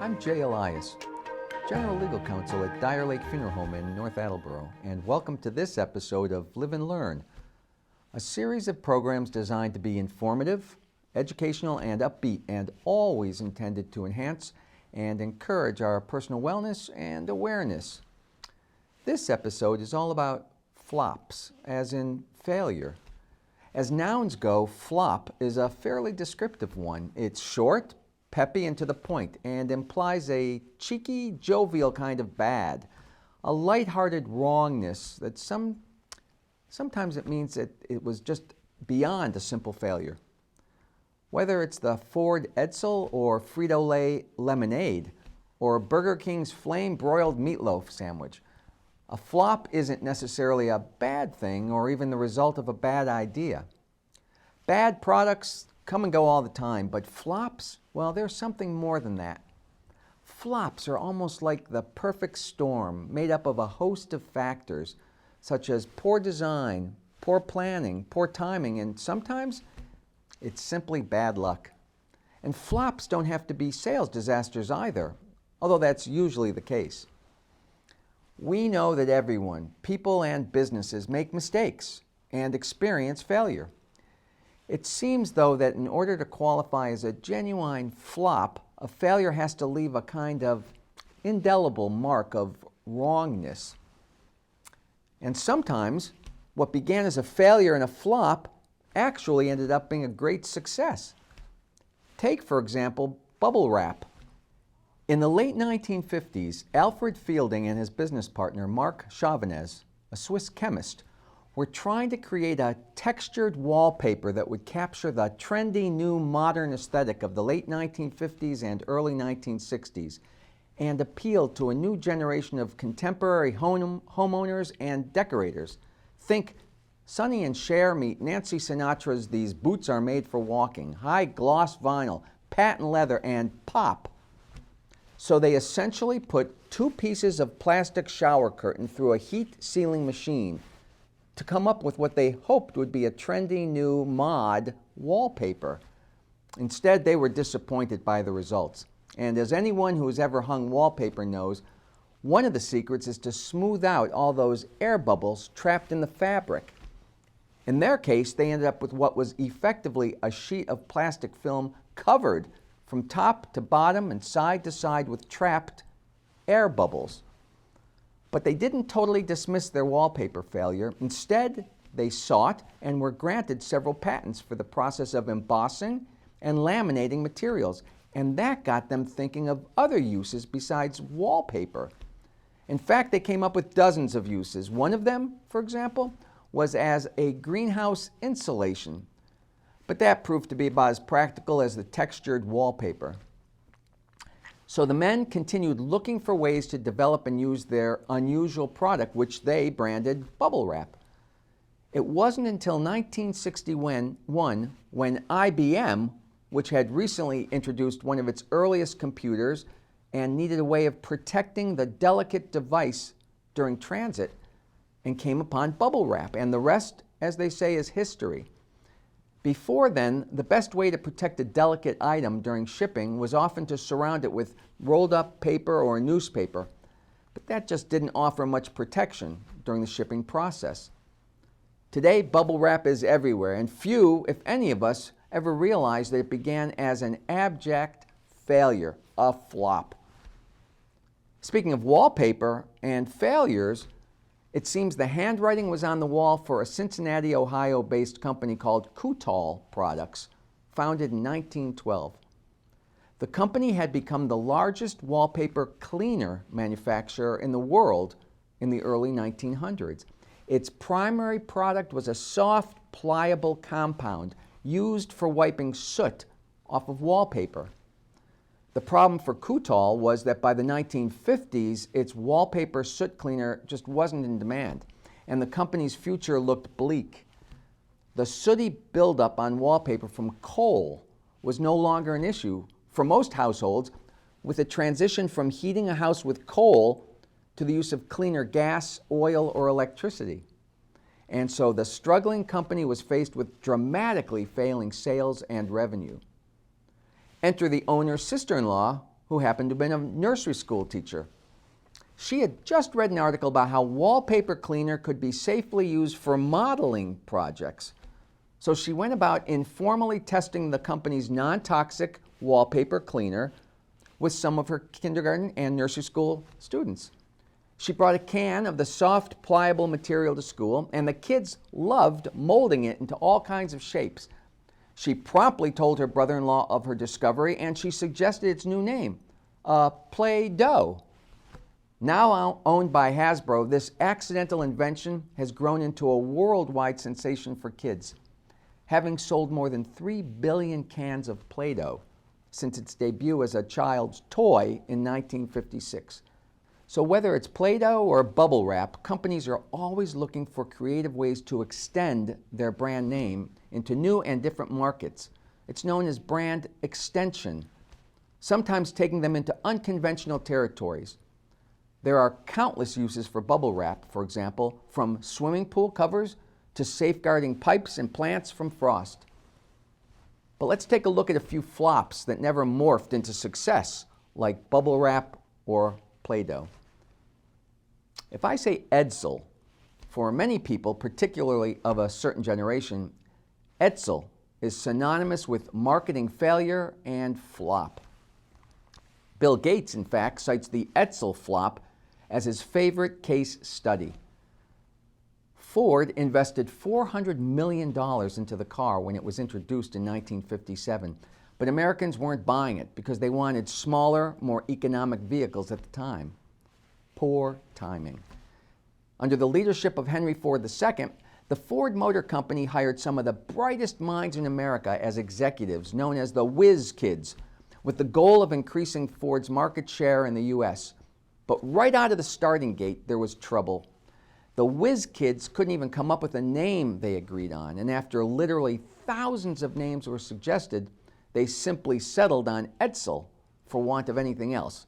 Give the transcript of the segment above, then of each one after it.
I'm Jay Elias, General Legal Counsel at Dyer Lake Funeral Home in North Attleboro, and welcome to this episode of Live and Learn, a series of programs designed to be informative, educational, and upbeat, and always intended to enhance and encourage our personal wellness and awareness. This episode is all about flops, as in failure. As nouns go, flop is a fairly descriptive one. It's short, peppy, and to the point, and implies a cheeky, jovial kind of bad, a lighthearted wrongness that sometimes it means that it was just beyond a simple failure. Whether it's the Ford Edsel or Frito-Lay lemonade, or Burger King's flame broiled meatloaf sandwich, a flop isn't necessarily a bad thing or even the result of a bad idea. Bad products come and go all the time, but flops, well, there's something more than that. Flops are almost like the perfect storm made up of a host of factors, such as poor design, poor planning, poor timing, and sometimes it's simply bad luck. And flops don't have to be sales disasters either, although that's usually the case. We know that everyone, people and businesses, make mistakes and experience failure. It seems, though, that in order to qualify as a genuine flop, a failure has to leave a kind of indelible mark of wrongness. And sometimes what began as a failure and a flop actually ended up being a great success. Take, for example, bubble wrap. In the late 1950s, Alfred Fielding and his business partner, Marc Chauvinez, a Swiss chemist, were trying to create a textured wallpaper that would capture the trendy new modern aesthetic of the late 1950s and early 1960s and appeal to a new generation of contemporary homeowners and decorators. Think Sonny and Cher meet Nancy Sinatra's These Boots Are Made for Walking, high gloss vinyl, patent leather, and pop. So they essentially put two pieces of plastic shower curtain through a heat sealing machine to come up with what they hoped would be a trendy new mod wallpaper. Instead, they were disappointed by the results. And as anyone who has ever hung wallpaper knows, one of the secrets is to smooth out all those air bubbles trapped in the fabric. In their case, they ended up with what was effectively a sheet of plastic film covered from top to bottom and side to side with trapped air bubbles. But they didn't totally dismiss their wallpaper failure. Instead, they sought and were granted several patents for the process of embossing and laminating materials. And that got them thinking of other uses besides wallpaper. In fact, they came up with dozens of uses. One of them, for example, was as a greenhouse insulation. But that proved to be about as practical as the textured wallpaper. So the men continued looking for ways to develop and use their unusual product, which they branded bubble wrap. It wasn't until 1961 when IBM, which had recently introduced one of its earliest computers and needed a way of protecting the delicate device during transit, and came upon bubble wrap. And the rest, as they say, is history. Before then, the best way to protect a delicate item during shipping was often to surround it with rolled up paper or newspaper, but that just didn't offer much protection during the shipping process. Today, bubble wrap is everywhere, and few, if any of us, ever realized that it began as an abject failure, a flop. Speaking of wallpaper and failures, it seems the handwriting was on the wall for a Cincinnati, Ohio-based company called Kutol Products, founded in 1912. The company had become the largest wallpaper cleaner manufacturer in the world in the early 1900s. Its primary product was a soft, pliable compound used for wiping soot off of wallpaper. The problem for Kutol was that by the 1950s, its wallpaper soot cleaner just wasn't in demand, and the company's future looked bleak. The sooty buildup on wallpaper from coal was no longer an issue for most households, with a transition from heating a house with coal to the use of cleaner gas, oil, or electricity. And so the struggling company was faced with dramatically failing sales and revenue. Enter the owner's sister-in-law, who happened to have been a nursery school teacher. She had just read an article about how wallpaper cleaner could be safely used for modeling projects. So she went about informally testing the company's non-toxic wallpaper cleaner with some of her kindergarten and nursery school students. She brought a can of the soft, pliable material to school, and the kids loved molding it into all kinds of shapes. She promptly told her brother-in-law of her discovery, and she suggested its new name, Play-Doh. Now owned by Hasbro, this accidental invention has grown into a worldwide sensation for kids, having sold more than 3 billion cans of Play-Doh since its debut as a child's toy in 1956. So whether it's Play-Doh or bubble wrap, companies are always looking for creative ways to extend their brand name into new and different markets. It's known as brand extension, sometimes taking them into unconventional territories. There are countless uses for bubble wrap, for example, from swimming pool covers to safeguarding pipes and plants from frost. But let's take a look at a few flops that never morphed into success, like bubble wrap or Play-Doh. If I say Edsel, for many people, particularly of a certain generation, Edsel is synonymous with marketing failure and flop. Bill Gates, in fact, cites the Edsel flop as his favorite case study. Ford invested $400 million into the car when it was introduced in 1957, but Americans weren't buying it because they wanted smaller, more economic vehicles at the time. Poor timing. Under the leadership of Henry Ford II, the Ford Motor Company hired some of the brightest minds in America as executives, known as the Whiz Kids, with the goal of increasing Ford's market share in the U.S. But right out of the starting gate, there was trouble. The Whiz Kids couldn't even come up with a name they agreed on, and after literally thousands of names were suggested, they simply settled on Edsel for want of anything else.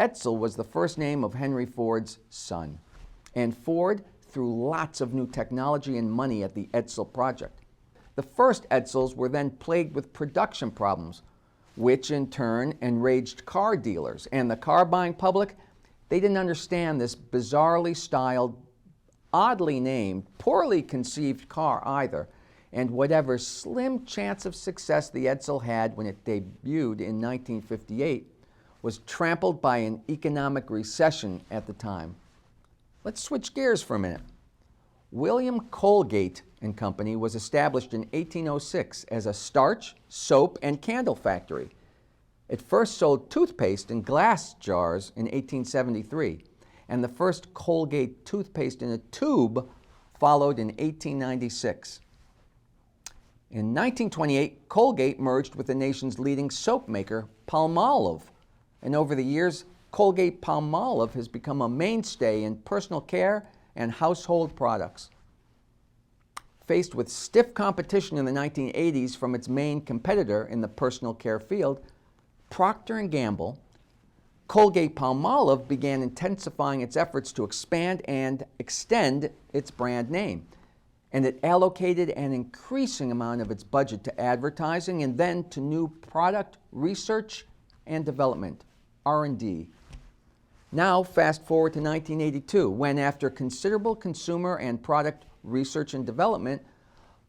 Edsel was the first name of Henry Ford's son, and Ford threw lots of new technology and money at the Edsel project. The first Edsels were then plagued with production problems, which in turn enraged car dealers and the car buying public. They didn't understand this bizarrely styled, oddly named, poorly conceived car either, and whatever slim chance of success the Edsel had when it debuted in 1958 was trampled by an economic recession at the time. Let's switch gears for a minute. William Colgate and Company was established in 1806 as a starch, soap, and candle factory. It first sold toothpaste in glass jars in 1873, and the first Colgate toothpaste in a tube followed in 1896. In 1928, Colgate merged with the nation's leading soap maker, Palmolive, and over the years, Colgate Palmolive has become a mainstay in personal care and household products. Faced with stiff competition in the 1980s from its main competitor in the personal care field, Procter & Gamble, Colgate Palmolive began intensifying its efforts to expand and extend its brand name, and it allocated an increasing amount of its budget to advertising and then to new product research and development, R&D. Now, fast forward to 1982, when after considerable consumer and product research and development,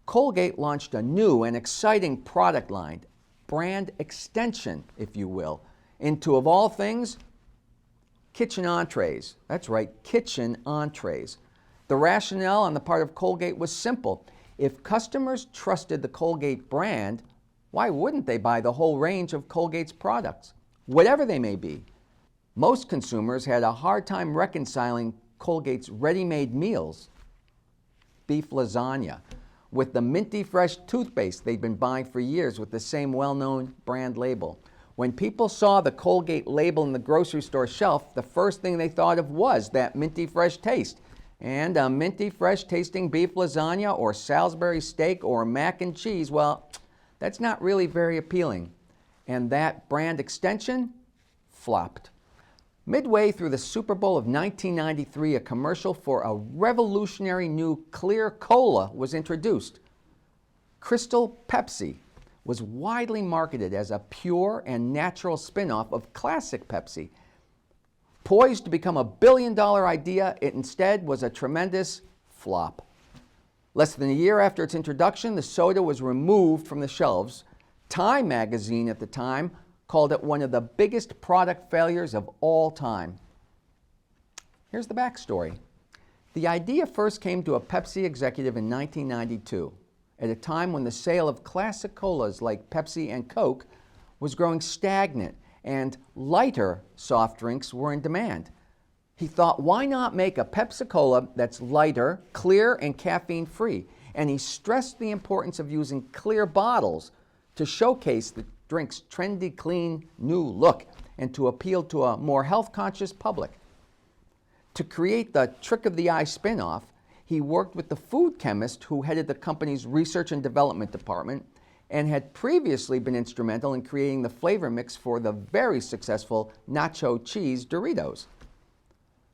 Colgate launched a new and exciting product line, brand extension, if you will, into, of all things, kitchen entrees. That's right, kitchen entrees. The rationale on the part of Colgate was simple. If customers trusted the Colgate brand, why wouldn't they buy the whole range of Colgate's products, whatever they may be? Most consumers had a hard time reconciling Colgate's ready-made meals, beef lasagna, with the minty fresh toothpaste they'd been buying for years with the same well-known brand label. When people saw the Colgate label in the grocery store shelf, the first thing they thought of was that minty fresh taste. And a minty fresh tasting beef lasagna or Salisbury steak or mac and cheese, well, that's not really very appealing. And that brand extension flopped. Midway through the Super Bowl of 1993, a commercial for a revolutionary new clear cola was introduced, Crystal Pepsi, was widely marketed as a pure and natural spin-off of classic Pepsi. Poised to become a billion-dollar idea, it instead was a tremendous flop. Less than a year after its introduction, the soda was removed from the shelves. Time magazine at the time called it one of the biggest product failures of all time. Here's the backstory. The idea first came to a Pepsi executive in 1992, at a time when the sale of classic colas like Pepsi and Coke was growing stagnant and lighter soft drinks were in demand. He thought, why not make a Pepsi-Cola that's lighter, clear, and caffeine-free? And he stressed the importance of using clear bottles to showcase the drink's trendy, clean, new look and to appeal to a more health-conscious public. To create the Trick of the Eye spin-off, he worked with the food chemist who headed the company's research and development department and had previously been instrumental in creating the flavor mix for the very successful nacho cheese Doritos.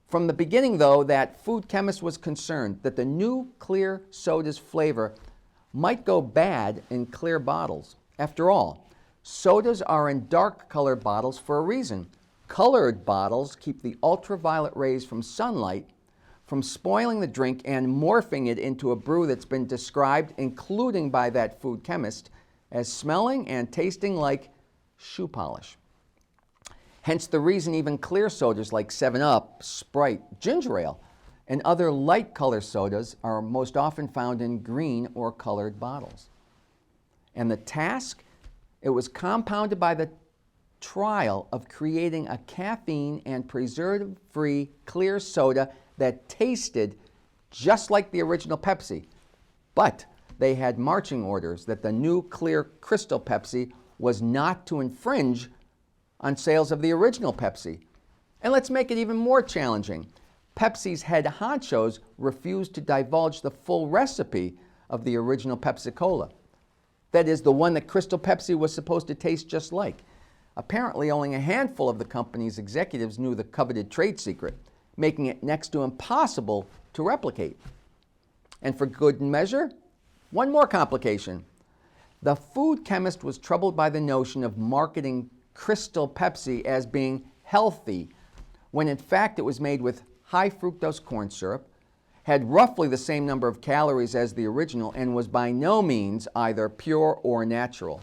From the beginning, though, that food chemist was concerned that the new clear soda's flavor might go bad in clear bottles. After all, sodas are in dark colored bottles for a reason. Colored bottles keep the ultraviolet rays from sunlight from spoiling the drink and morphing it into a brew that's been described, including by that food chemist, as smelling and tasting like shoe polish. Hence the reason even clear sodas like 7-Up, Sprite, ginger ale, and other light color sodas are most often found in green or colored bottles. And the task? It was compounded by the trial of creating a caffeine and preservative-free clear soda that tasted just like the original Pepsi, but they had marching orders that the new clear Crystal Pepsi was not to infringe on sales of the original Pepsi. And let's make it even more challenging. Pepsi's head honchos refused to divulge the full recipe of the original Pepsi-Cola. That is, the one that Crystal Pepsi was supposed to taste just like. Apparently, only a handful of the company's executives knew the coveted trade secret, making it next to impossible to replicate. And for good measure, one more complication. The food chemist was troubled by the notion of marketing Crystal Pepsi as being healthy, when in fact it was made with high fructose corn syrup, had roughly the same number of calories as the original, and was by no means either pure or natural.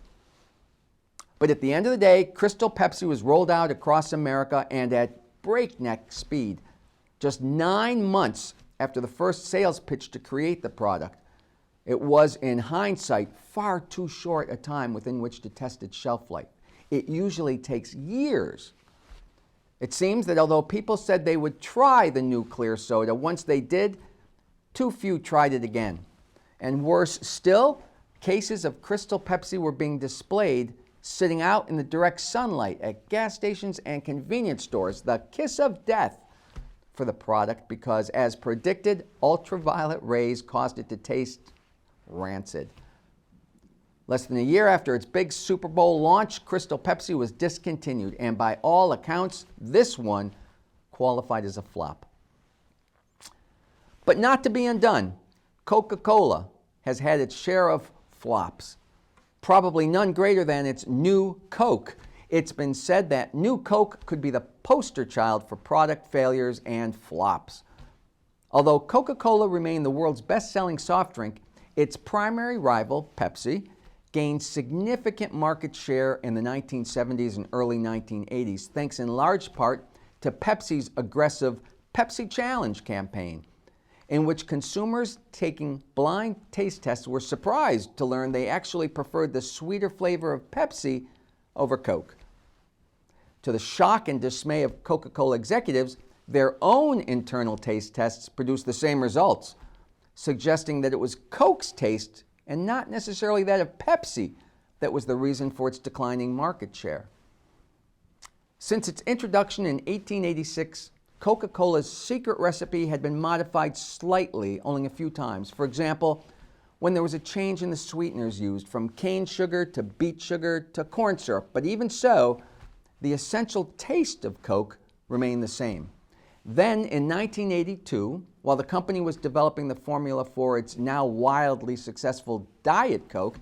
But at the end of the day, Crystal Pepsi was rolled out across America and at breakneck speed. Just 9 months after the first sales pitch to create the product, it was, in hindsight, far too short a time within which to test its shelf life. It usually takes years. It seems that although people said they would try the new clear soda, once they did, too few tried it again. And worse still, cases of Crystal Pepsi were being displayed sitting out in the direct sunlight at gas stations and convenience stores, the kiss of death for the product, because, as predicted, ultraviolet rays caused it to taste rancid. Less than a year after its big Super Bowl launch, Crystal Pepsi was discontinued, and by all accounts, this one qualified as a flop. But not to be undone, Coca-Cola has had its share of flops, probably none greater than its New Coke. It's been said that New Coke could be the poster child for product failures and flops. Although Coca-Cola remained the world's best-selling soft drink, its primary rival, Pepsi, gained significant market share in the 1970s and early 1980s, thanks in large part to Pepsi's aggressive Pepsi Challenge campaign, in which consumers taking blind taste tests were surprised to learn they actually preferred the sweeter flavor of Pepsi over Coke. To the shock and dismay of Coca-Cola executives, their own internal taste tests produced the same results, suggesting that it was Coke's taste and not necessarily that of Pepsi that was the reason for its declining market share. Since its introduction in 1886, Coca-Cola's secret recipe had been modified slightly only a few times. For example, when there was a change in the sweeteners used from cane sugar to beet sugar to corn syrup. But even so, the essential taste of Coke remained the same. Then, in 1982, while the company was developing the formula for its now wildly successful Diet Coke,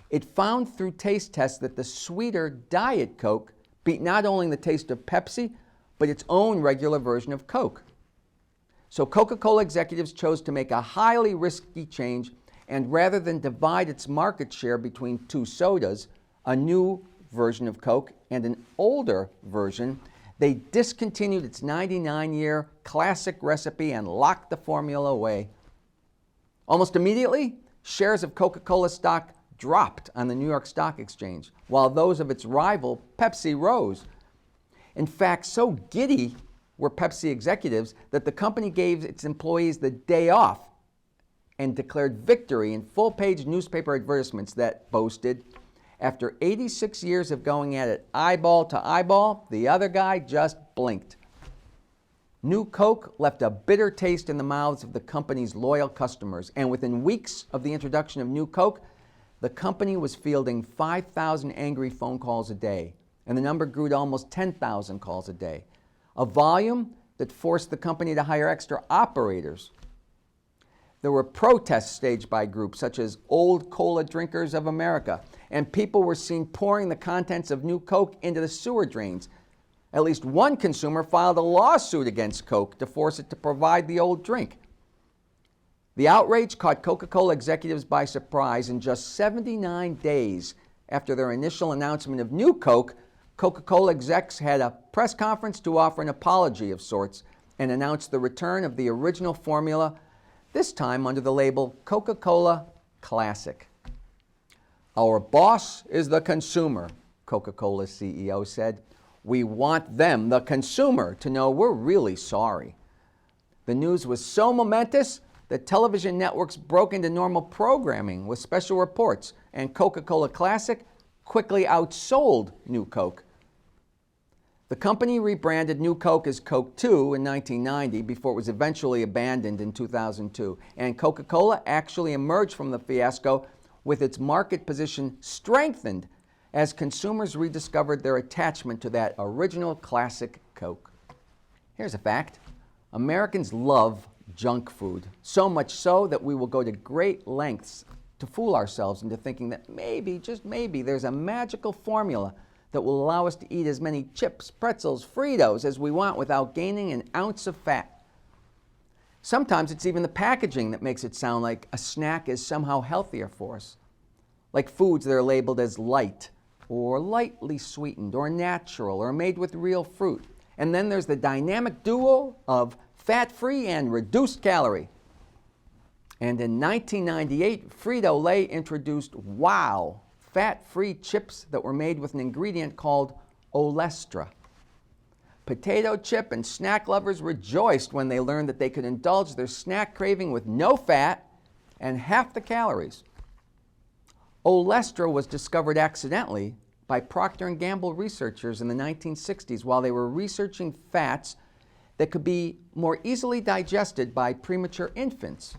It found through taste tests that the sweeter Diet Coke beat not only the taste of Pepsi, but its own regular version of Coke. So Coca-Cola executives chose to make a highly risky change, and rather than divide its market share between two sodas, a new version of Coke and an older version, they discontinued its 99-year classic recipe and locked the formula away. Almost immediately, shares of Coca-Cola stock dropped on the New York Stock Exchange, while those of its rival, Pepsi, rose. In fact, so giddy were Pepsi executives that the company gave its employees the day off and declared victory in full-page newspaper advertisements that boasted, "After 86 years of going at it eyeball to eyeball, the other guy just blinked." New Coke left a bitter taste in the mouths of the company's loyal customers, and within weeks of the introduction of New Coke, the company was fielding 5,000 angry phone calls a day, and the number grew to almost 10,000 calls a day, a volume that forced the company to hire extra operators. There were protests staged by groups such as Old Cola Drinkers of America, and people were seen pouring the contents of New Coke into the sewer drains. At least one consumer filed a lawsuit against Coke to force it to provide the old drink. The outrage caught Coca-Cola executives by surprise. In just 79 days after their initial announcement of New Coke, Coca-Cola execs had a press conference to offer an apology of sorts and announce the return of the original formula, this time under the label Coca-Cola Classic. "Our boss is the consumer," Coca-Cola's CEO said. "We want them, the consumer, to know we're really sorry." The news was so momentous that television networks broke into normal programming with special reports, and Coca-Cola Classic quickly outsold New Coke. The company rebranded New Coke as Coke 2 in 1990 before it was eventually abandoned in 2002. And Coca-Cola actually emerged from the fiasco with its market position strengthened as consumers rediscovered their attachment to that original classic Coke. Here's a fact. Americans love junk food, so much so that we will go to great lengths to fool ourselves into thinking that maybe, just maybe, there's a magical formula that will allow us to eat as many chips, pretzels, Fritos as we want without gaining an ounce of fat. Sometimes it's even the packaging that makes it sound like a snack is somehow healthier for us, like foods that are labeled as light or lightly sweetened or natural or made with real fruit. And then there's the dynamic duo of fat-free and reduced calorie. And in 1998, Frito-Lay introduced Wow, fat-free chips that were made with an ingredient called olestra. Potato chip and snack lovers rejoiced when they learned that they could indulge their snack craving with no fat and half the calories. Olestra was discovered accidentally by Procter & Gamble researchers in the 1960s while they were researching fats that could be more easily digested by premature infants.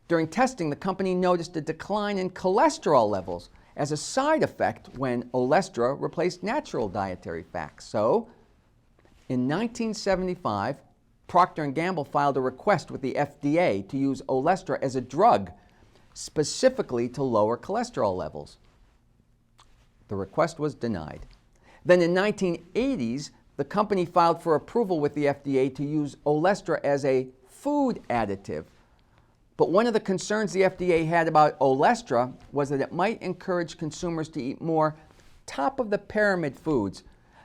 During testing, the company noticed a decline in cholesterol levels as a side effect when olestra replaced natural dietary fats. So, in 1975, Procter & Gamble filed a request with the FDA to use olestra as a drug, specifically to lower cholesterol levels. The request was denied. Then in 1980s, the company filed for approval with the FDA to use olestra as a food additive. But one of the concerns the FDA had about olestra was that it might encourage consumers to eat more top-of-the-pyramid foods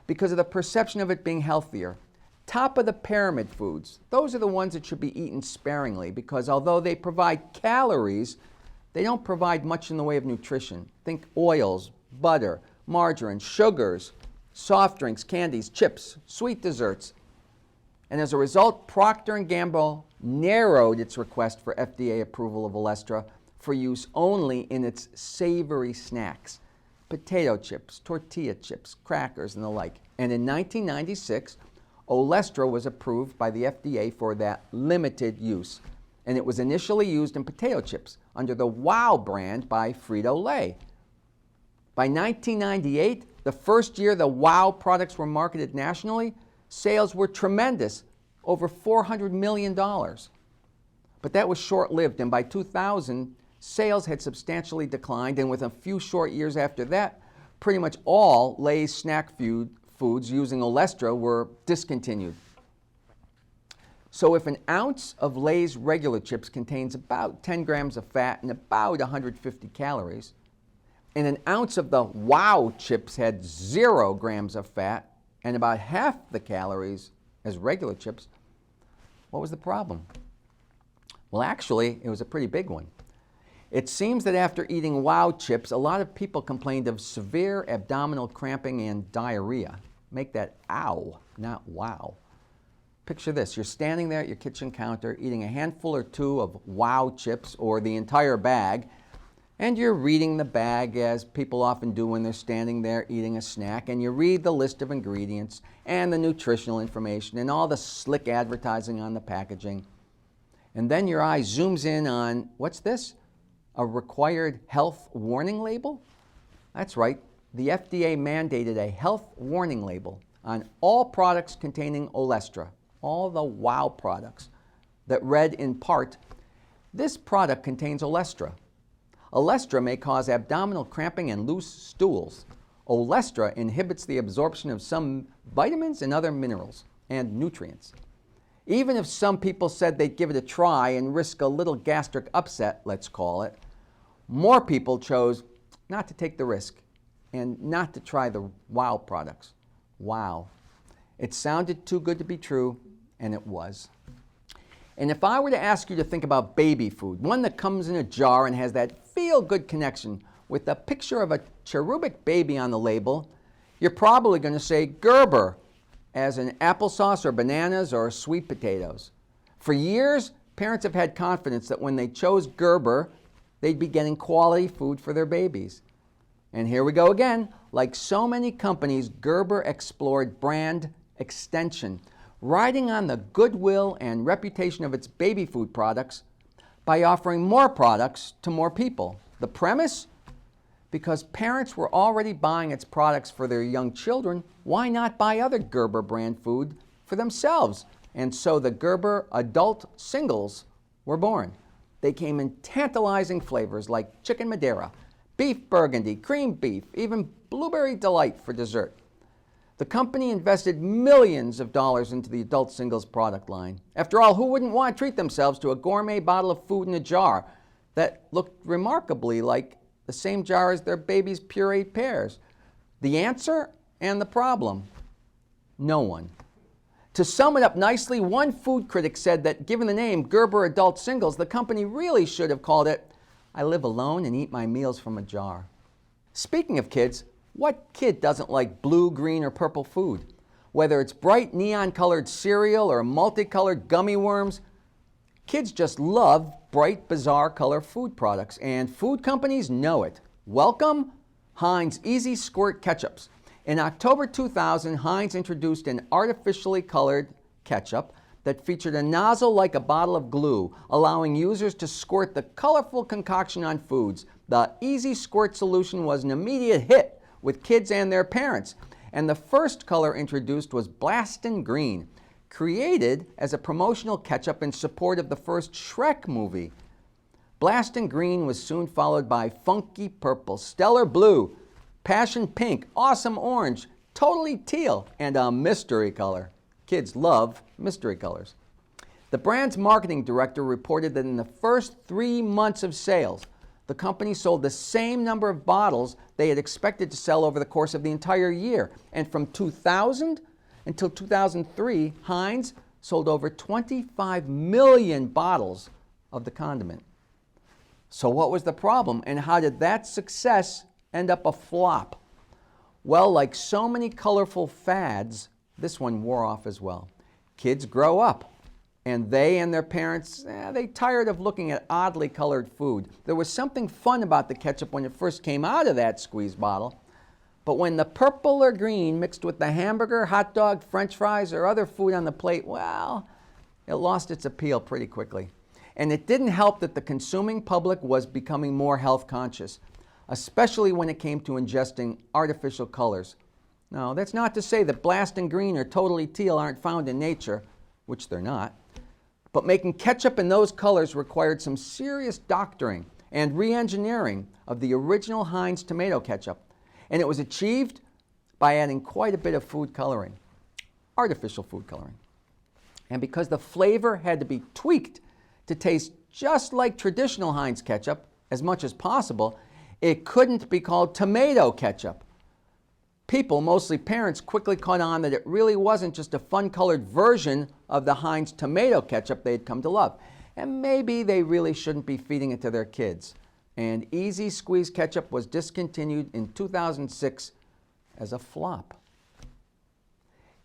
because of the perception of it being healthier. Top-of-the-pyramid foods, those are the ones that should be eaten sparingly because although they provide calories, they don't provide much in the way of nutrition. Think oils, butter, margarine, sugars, soft drinks, candies, chips, sweet desserts. And as a result, Procter & Gamble narrowed its request for FDA approval of olestra for use only in its savory snacks, potato chips, tortilla chips, crackers, and the like. And in 1996, olestra was approved by the FDA for that limited use. And it was initially used in potato chips under the Wow brand by Frito-Lay. By 1998, the first year the Wow products were marketed nationally, sales were tremendous, over $400 million. But that was short-lived, and by 2000, sales had substantially declined, and within a few short years after that, pretty much all Lay's snack foods using Olestra were discontinued. So if an ounce of Lay's regular chips contains about 10 grams of fat and about 150 calories, and an ounce of the Wow chips had 0 grams of fat and about half the calories as regular chips, what was the problem? Well, actually, it was a pretty big one. It seems that after eating Wow chips, a lot of people complained of severe abdominal cramping and diarrhea. Make that ow, not wow. Picture this, you're standing there at your kitchen counter eating a handful or two of Wow chips or the entire bag, and you're reading the bag as people often do when they're standing there eating a snack, and you read the list of ingredients and the nutritional information and all the slick advertising on the packaging. And then your eye zooms in on, what's this? A required health warning label? That's right, the FDA mandated a health warning label on all products containing Olestra, all the Wow products, that read in part, this product contains Olestra. Olestra may cause abdominal cramping and loose stools. Olestra inhibits the absorption of some vitamins and other minerals and nutrients. Even if some people said they'd give it a try and risk a little gastric upset, let's call it, more people chose not to take the risk and not to try the Wow products. Wow. It sounded too good to be true, and it was. And if I were to ask you to think about baby food, one that comes in a jar and has that feel-good connection with a picture of a cherubic baby on the label, you're probably going to say Gerber, as in applesauce or bananas or sweet potatoes. For years, parents have had confidence that when they chose Gerber, they'd be getting quality food for their babies. And here we go again. Like so many companies, Gerber explored brand extension, riding on the goodwill and reputation of its baby food products by offering more products to more people. The premise? Because parents were already buying its products for their young children, why not buy other Gerber brand food for themselves? And so the Gerber adult singles were born. They came in tantalizing flavors like chicken Madeira, beef burgundy, cream beef, even blueberry delight for dessert. The company invested millions of dollars into the adult singles product line. After all, who wouldn't want to treat themselves to a gourmet bottle of food in a jar that looked remarkably like the same jar as their baby's pureed pears? The answer and the problem? No one. To sum it up nicely, one food critic said that given the name Gerber Adult Singles, the company really should have called it, I live alone and eat my meals from a jar. Speaking of kids, what kid doesn't like blue, green, or purple food? Whether it's bright neon-colored cereal or multicolored gummy worms, kids just love bright, bizarre color food products, and food companies know it. Welcome, Heinz Easy Squirt Ketchups. In October 2000, Heinz introduced an artificially colored ketchup that featured a nozzle like a bottle of glue, allowing users to squirt the colorful concoction on foods. The Easy Squirt solution was an immediate hit with kids and their parents, and the first color introduced was Blastin' Green, created as a promotional ketchup in support of the first Shrek movie. Blastin' Green was soon followed by Funky Purple, Stellar Blue, Passion Pink, Awesome Orange, Totally Teal, and a mystery color. Kids love mystery colors. The brand's marketing director reported that in the first 3 months of sales, the company sold the same number of bottles they had expected to sell over the course of the entire year. And from 2000 until 2003, Heinz sold over 25 million bottles of the condiment. So what was the problem, and how did that success end up a flop? Well, like so many colorful fads, this one wore off as well. Kids grow up, and they and their parents, they tired of looking at oddly colored food. There was something fun about the ketchup when it first came out of that squeeze bottle, but when the purple or green mixed with the hamburger, hot dog, french fries, or other food on the plate, well, it lost its appeal pretty quickly. And it didn't help that the consuming public was becoming more health conscious, especially when it came to ingesting artificial colors. Now, that's not to say that Blastin' Green or Totally Teal aren't found in nature, which they're not, but making ketchup in those colors required some serious doctoring and re-engineering of the original Heinz tomato ketchup. And it was achieved by adding quite a bit of food coloring, artificial food coloring. And because the flavor had to be tweaked to taste just like traditional Heinz ketchup as much as possible, it couldn't be called tomato ketchup. People, mostly parents, quickly caught on that it really wasn't just a fun-colored version of the Heinz tomato ketchup they had come to love. And maybe they really shouldn't be feeding it to their kids. And Easy Squeeze ketchup was discontinued in 2006 as a flop.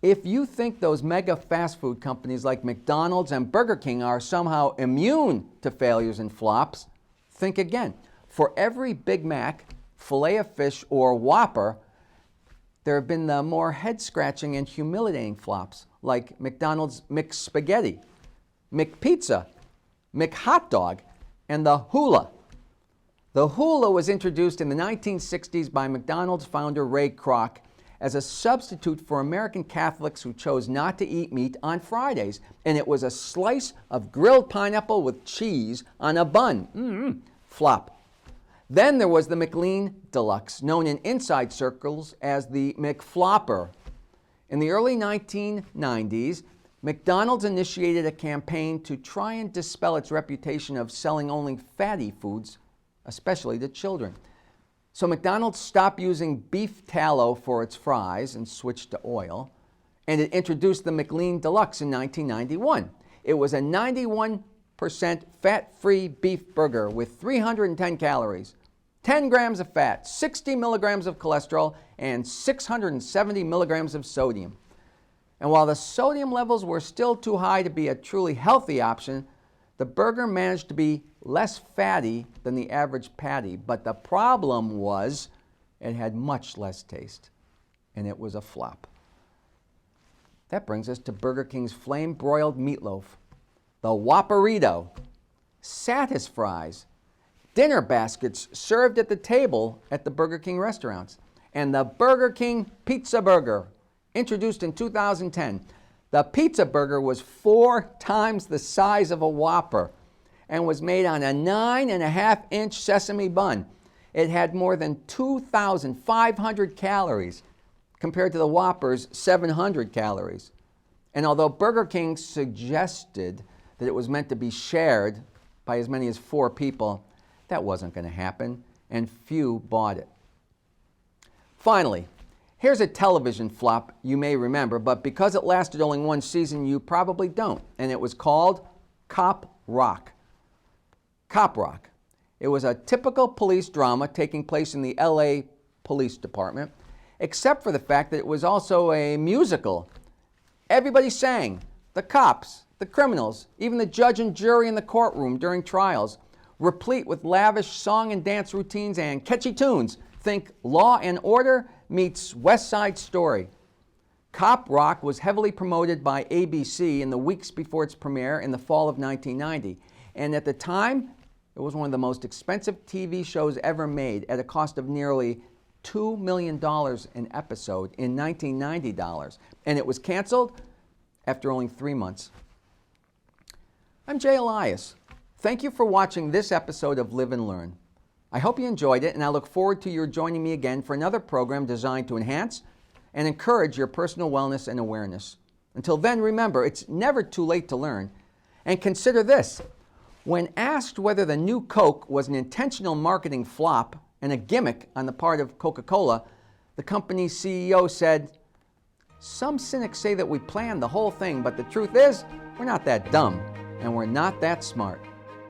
If you think those mega fast food companies like McDonald's and Burger King are somehow immune to failures and flops, think again. For every Big Mac, Filet-O-Fish, or Whopper, there have been the more head-scratching and humiliating flops, like McDonald's McSpaghetti, McPizza, McHotdog, and the Hula. The Hula was introduced in the 1960s by McDonald's founder Ray Kroc as a substitute for American Catholics who chose not to eat meat on Fridays, and it was a slice of grilled pineapple with cheese on a bun. Flop. Then there was the Mclean Deluxe, known in inside circles as the Mcflopper. In the early 1990s, McDonald's initiated a campaign to try and dispel its reputation of selling only fatty foods, especially to children. So McDonald's stopped using beef tallow for its fries and switched to oil, and it introduced the Mclean Deluxe in 1991. It was a 91% fat-free beef burger with 310 calories, 10 grams of fat, 60 milligrams of cholesterol, and 670 milligrams of sodium. And while the sodium levels were still too high to be a truly healthy option, the burger managed to be less fatty than the average patty. But the problem was it had much less taste, and it was a flop. That brings us to Burger King's flame-broiled meatloaf, the Whopperito, Satis fries, dinner baskets served at the table at the Burger King restaurants, and the Burger King Pizza Burger, introduced in 2010. The pizza burger was 4 times the size of a Whopper and was made on a 9.5-inch sesame bun. It had more than 2,500 calories compared to the Whopper's 700 calories. And although Burger King suggested that it was meant to be shared by as many as 4 people, that wasn't going to happen, and few bought it. Finally, here's a television flop you may remember, but because it lasted only 1 season, you probably don't, and it was called Cop Rock. Cop Rock. It was a typical police drama taking place in the LA Police Department, except for the fact that it was also a musical. Everybody sang. The cops, the criminals, even the judge and jury in the courtroom during trials, replete with lavish song and dance routines and catchy tunes. Think Law and Order meets West Side Story. Cop Rock was heavily promoted by ABC in the weeks before its premiere in the fall of 1990. And at the time, it was one of the most expensive TV shows ever made at a cost of nearly $2 million an episode in 1990 dollars. And it was canceled after only 3 months. I'm Jay Elias. Thank you for watching this episode of Live and Learn. I hope you enjoyed it, and I look forward to your joining me again for another program designed to enhance and encourage your personal wellness and awareness. Until then, remember, it's never too late to learn. And consider this. When asked whether the new Coke was an intentional marketing flop and a gimmick on the part of Coca-Cola, the company's CEO said, "Some cynics say that we planned the whole thing, but the truth is, we're not that dumb, and we're not that smart."